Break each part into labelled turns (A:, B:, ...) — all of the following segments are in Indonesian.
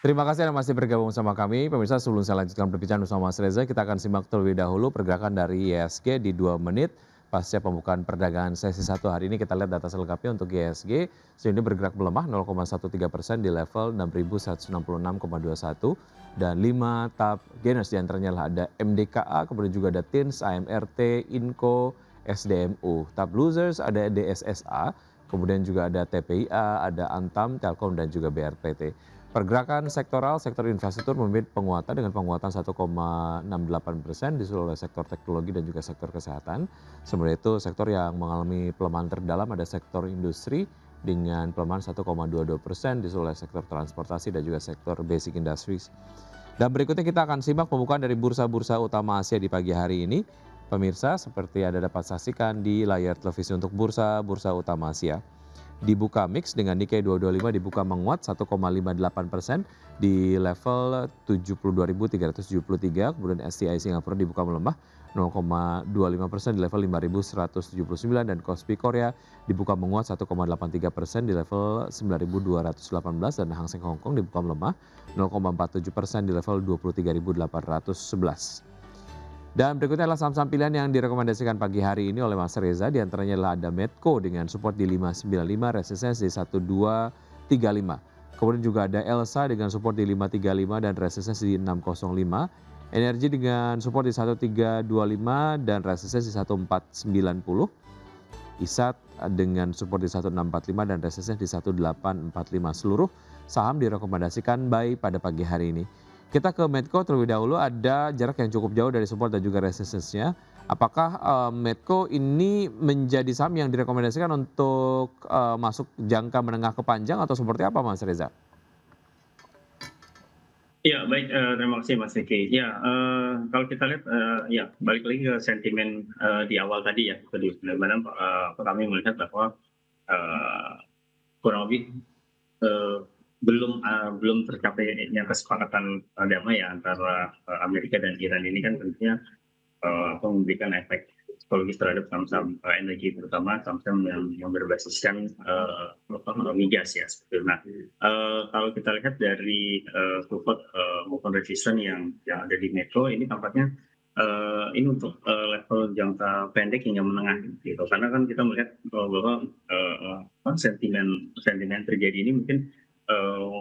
A: Terima kasih Anda masih bergabung sama kami. Pemirsa, sebelum saya lanjutkan perbincangan bersama Mas Reza, kita akan simak terlebih dahulu pergerakan dari IHSG di 2 menit pasca pembukaan perdagangan sesi 1 hari ini. Kita lihat data selengkapnya untuk IHSG. Sehingga ini bergerak melemah 0,13% di level 6.166,21 dan 5 top gainers diantaranya adalah ada MDKA, kemudian juga ada TINS, AMRT, Inco, SDMU. Top losers ada DSSA, kemudian juga ada TPIA, ada Antam, Telkom dan juga BRPT. Pergerakan sektoral, sektor infrastruktur memimpin penguatan dengan penguatan 1,68% disusul oleh sektor teknologi dan juga sektor kesehatan. Sementara itu sektor yang mengalami pelemahan terdalam ada sektor industri dengan pelemahan 1,22% disusul oleh sektor transportasi dan juga sektor basic industries. Dan berikutnya kita akan simak pembukaan dari bursa-bursa utama Asia di pagi hari ini. Pemirsa, seperti Anda dapat saksikan di layar televisi untuk bursa-bursa utama Asia. Dibuka mix dengan Nikkei 225 dibuka menguat 1,58% di level 72.373, kemudian STI Singapura dibuka melemah 0,25% di level 5.179 dan Kospi Korea dibuka menguat 1,83% di level 9.218 dan Hang Seng Hong Kong dibuka melemah 0,47% di level 23.811. Dan berikutnya adalah saham-saham pilihan yang direkomendasikan pagi hari ini oleh Mas Reza. Di antaranya adalah ada Medco dengan support di 595, resistance di 1235. Kemudian juga ada Elsa dengan support di 535 dan resistance di 605. Energi dengan support di 1325 dan resistance di 1490. ISAT dengan support di 1645 dan resistance di 1845. Seluruh saham direkomendasikan buy pada pagi hari ini. Kita ke Medco terlebih dahulu, ada jarak yang cukup jauh dari support dan juga resistance-nya. Apakah Medco ini menjadi saham yang direkomendasikan untuk masuk jangka menengah ke panjang atau seperti apa Mas Reza?
B: Ya baik, terima kasih Mas Riki. Ya, kalau kita lihat, ya balik lagi ke sentimen, di awal tadi ya, tadi benar-benar, kami melihat bahwa, eee, kurang lebih, eee, belum tercapainya kesepakatan, damai ya antara, Amerika dan Iran ini kan tentunya memberikan efek psikologis terhadap saham-saham energi, terutama saham-saham yang berbasiskan migas ya seperti itu. Nah, kalau kita lihat dari support maupun resisten yang ada di Metro ini tampaknya ini untuk level jangka pendek hingga menengah gitu, karena kan kita melihat bahwa sentimen sentimen terjadi ini mungkin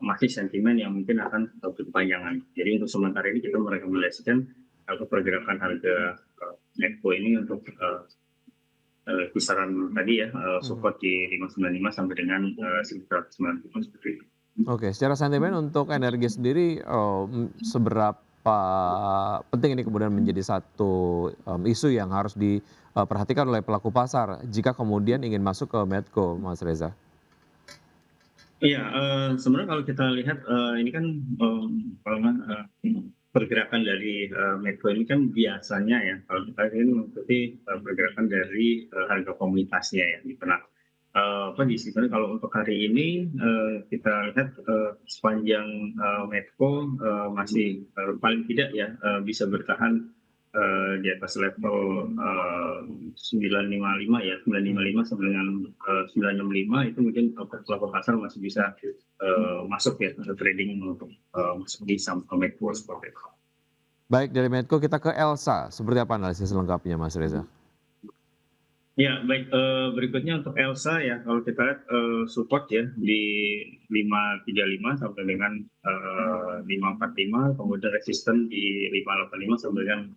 B: masih sentimen yang mungkin akan berkepanjangan. Jadi untuk sementara ini kita merekomendasikan atau pergerakan harga Netco ini untuk kisaran tadi ya, support di 595 sampai dengan 1195 seperti itu.
A: Oke, secara sentimen untuk energi sendiri seberapa penting ini kemudian menjadi satu isu yang harus diperhatikan oleh pelaku pasar jika kemudian ingin masuk ke Medco, Mas Reza?
B: Iya, sebenarnya kalau kita lihat, ini kan, kalau pergerakan dari Metro ini kan biasanya ya, kalau kita ini mengikuti pergerakan dari harga komoditasnya ya gitu. Nah, apa di sini kalau untuk hari ini kita lihat sepanjang Metro masih paling tidak ya bisa bertahan di atas level 955 ya, 955 sampai dengan 965 itu mungkin pelaku pasar masih bisa masuk ya untuk trading untuk masuk di saham Medco seperti itu.
A: Baik, dari Medco kita ke Elsa. Seperti apa analisis lengkapnya Mas Reza?
B: Ya baik, berikutnya untuk Elsa ya kalau kita lihat support ya di 535 sampai dengan 545, kemudian resisten di 585 sampai dengan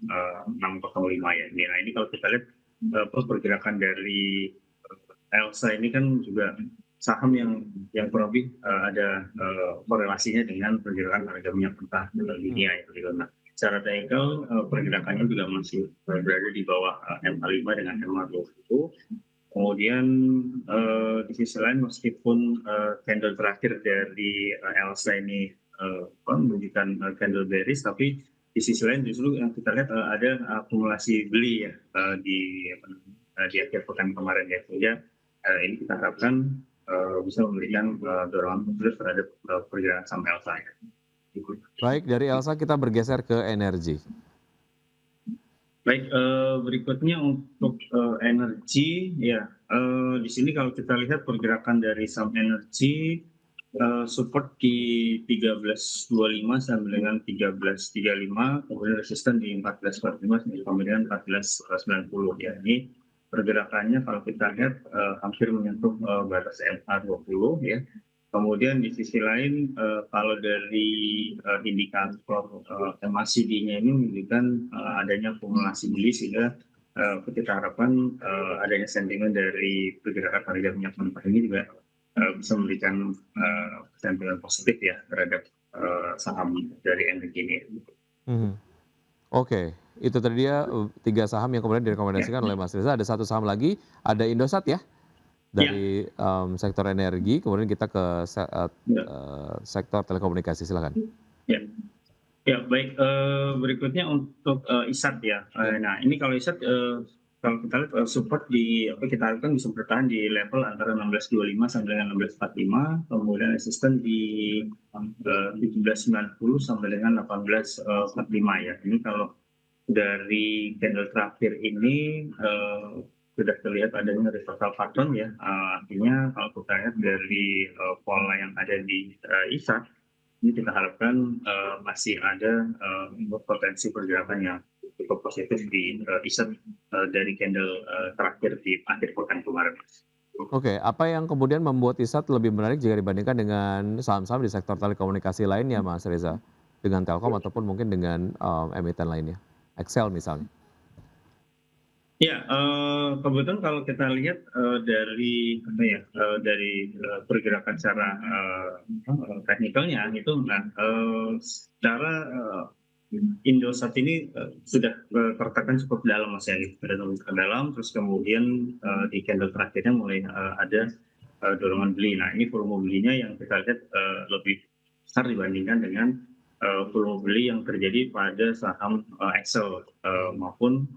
B: 605 ya. Nah ini kalau kita lihat pergerakan dari Elsa ini kan juga saham yang kurang lebih ada korelasinya dengan pergerakan harga minyak mentah dunia ya. Nah, secara teknikal pergerakannya juga masih berada di bawah MA5 dengan MA20. Kemudian di sisi lain meskipun candle terakhir dari Elsa ini menunjukkan candle bearish, tapi di sisi lain justru yang kita lihat ada akumulasi beli ya di akhir pekan kemarin ya. Sehingga ini kita harapkan bisa memberikan dorongan positif terhadap pergerakan saham Elsa ya.
A: Baik, dari Elsa kita bergeser ke energi.
B: Baik, berikutnya untuk energi ya, di sini kalau kita lihat pergerakan dari saham energi support di 13.25 sampai dengan 13.35, kemudian resisten di 14.45 sampai dengan 14.90 ya. Ini pergerakannya kalau kita lihat hampir menyentuh batas MA 20 ya. Kemudian di sisi lain kalau dari indikator MACD-nya ini menunjukkan adanya akumulasi beli sehingga kita harapkan adanya sentimen dari pergerakan harga minyak mentah ini juga bisa memberikan sentimen positif ya terhadap saham dari energi ini.
A: Mhm. Oke, itu tadi dia 3 saham yang kemudian direkomendasikan oleh Mas Reza. Ada satu saham lagi, ada Indosat ya,
B: Ya,
A: dari sektor energi, kemudian kita ke
B: ya,
A: sektor telekomunikasi, silakan.
B: ya. Ya, baik. Berikutnya untuk ISAT ya. Nah, ini kalau ISAT kalau kita lihat support di apa kita harapkan bisa bertahan di level antara 16.25 sampai dengan 16.45, kemudian resisten di 17.90 sampai dengan 18.45 ya. Ini kalau dari candle terakhir ini sudah terlihat adanya reversal pattern ya. Artinya kalau kita lihat dari pola yang ada di ISAT, ini kita harapkan masih ada potensi pergerakan yang cukup positif di ISAT dari candle terakhir di akhir pekan kemarin.
A: Oke, apa yang kemudian membuat ISAT lebih menarik jika dibandingkan dengan saham-saham di sektor telekomunikasi lainnya, Mas Reza? Dengan Telkom ataupun mungkin dengan emiten lainnya, Excel misalnya?
B: Ya, kebetulan kalau kita lihat dari apa ya, dari pergerakan secara teknikalnya itu, nah secara Indosat ini sudah tertekan cukup dalam Mas ya, gitu. Sudah tertekan dalam, terus kemudian di candle terakhirnya mulai ada dorongan beli. Nah, ini volume belinya yang kita lihat lebih besar dibandingkan dengan volume beli yang terjadi pada saham Excel maupun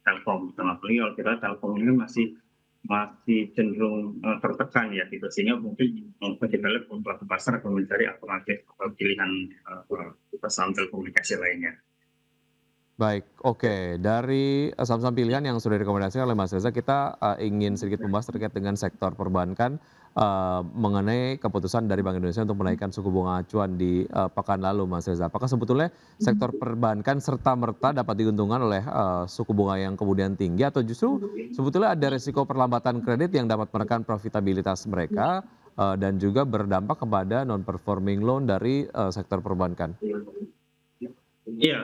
B: Telkom. Apalagi kalau kita Telkom ini kan masih cenderung tertekan ya gitu, sehingga mungkin kita lihat pelaku pasar akan mencari alternatif pilihan saham telekomunikasi lainnya.
A: Baik, oke. Dari saham-saham pilihan yang sudah direkomendasikan oleh Mas Reza, kita ingin sedikit membahas terkait dengan sektor perbankan mengenai keputusan dari Bank Indonesia untuk menaikkan suku bunga acuan di pekan lalu, Mas Reza. Apakah sebetulnya sektor perbankan serta-merta dapat diuntungkan oleh suku bunga yang kemudian tinggi, atau justru sebetulnya ada risiko perlambatan kredit yang dapat menekan profitabilitas mereka dan juga berdampak kepada non-performing loan dari sektor perbankan?
B: Iya,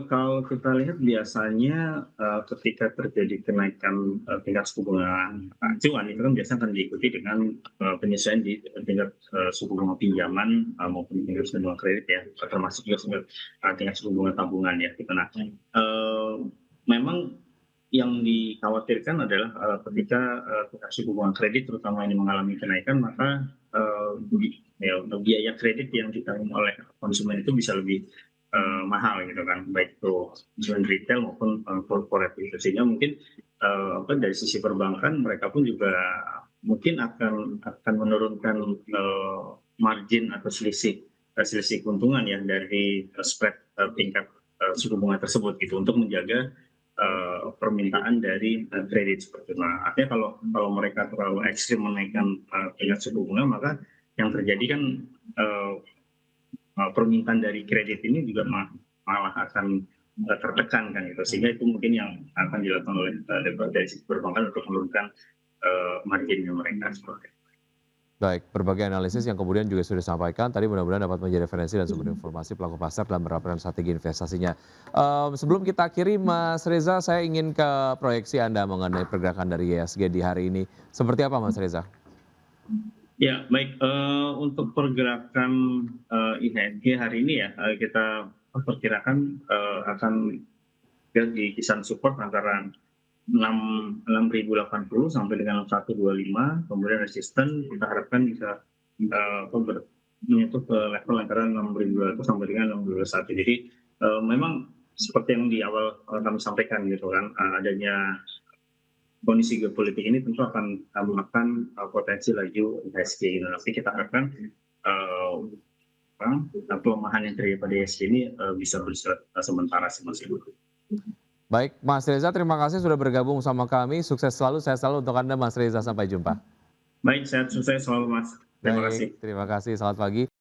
B: kalau kita lihat biasanya ketika terjadi kenaikan tingkat suku bunga acuan itu kan biasanya akan diikuti dengan penyesuaian di tingkat suku bunga pinjaman maupun tingkat suku bunga kredit ya, termasuk juga tingkat suku bunga tabungan ya gitu. Nah, memang yang dikhawatirkan adalah ketika tingkat suku bunga kredit terutama ini mengalami kenaikan, maka biaya kredit yang ditanggung oleh konsumen itu bisa lebih mahal gitu kan, baik itu konsumen retail maupun corporate gitu. Sehingga mungkin dari sisi perbankan mereka pun juga mungkin akan menurunkan margin atau selisih keuntungan ya dari spread tingkat suku bunga tersebut gitu, untuk menjaga permintaan dari kredit seperti itu. Nah, artinya kalau mereka terlalu ekstrim menaikkan tingkat suku bunga, maka yang terjadi kan permintaan dari kredit ini juga malah akan tertekan kan gitu, sehingga itu mungkin yang akan dilakukan oleh dari sisi perbankan untuk menurunkan marginnya mereka seperti itu.
A: Baik, berbagai analisis yang kemudian juga sudah disampaikan tadi mudah-mudahan dapat menjadi referensi dan sumber informasi pelaku pasar dalam menerapkan strategi investasinya. Sebelum kita akhiri, Mas Reza, saya ingin ke proyeksi Anda mengenai pergerakan dari IHSG di hari ini. Seperti apa, Mas Reza?
B: Ya, baik. Untuk pergerakan IHSG hari ini ya, kita perkirakan akan di kisaran support antara 6.080 sampai dengan 125, kemudian resisten kita harapkan bisa menyentuh ke level antara 6.200 sampai dengan 6.201. Jadi memang seperti yang di awal kami sampaikan gitu kan, adanya kondisi geopolitik ini tentu akan memakan potensi laju IHSG. Tapi kita harapkan pelemahan yang terjadi pada IHSG ini bisa bersifat sementara sih Mas.
A: Baik, Mas Reza, terima kasih sudah bergabung sama kami. Sukses selalu, sehat selalu untuk Anda, Mas Reza. Sampai jumpa.
B: Baik, sehat sukses selalu Mas. Terima kasih.
A: Baik, terima kasih. Selamat pagi.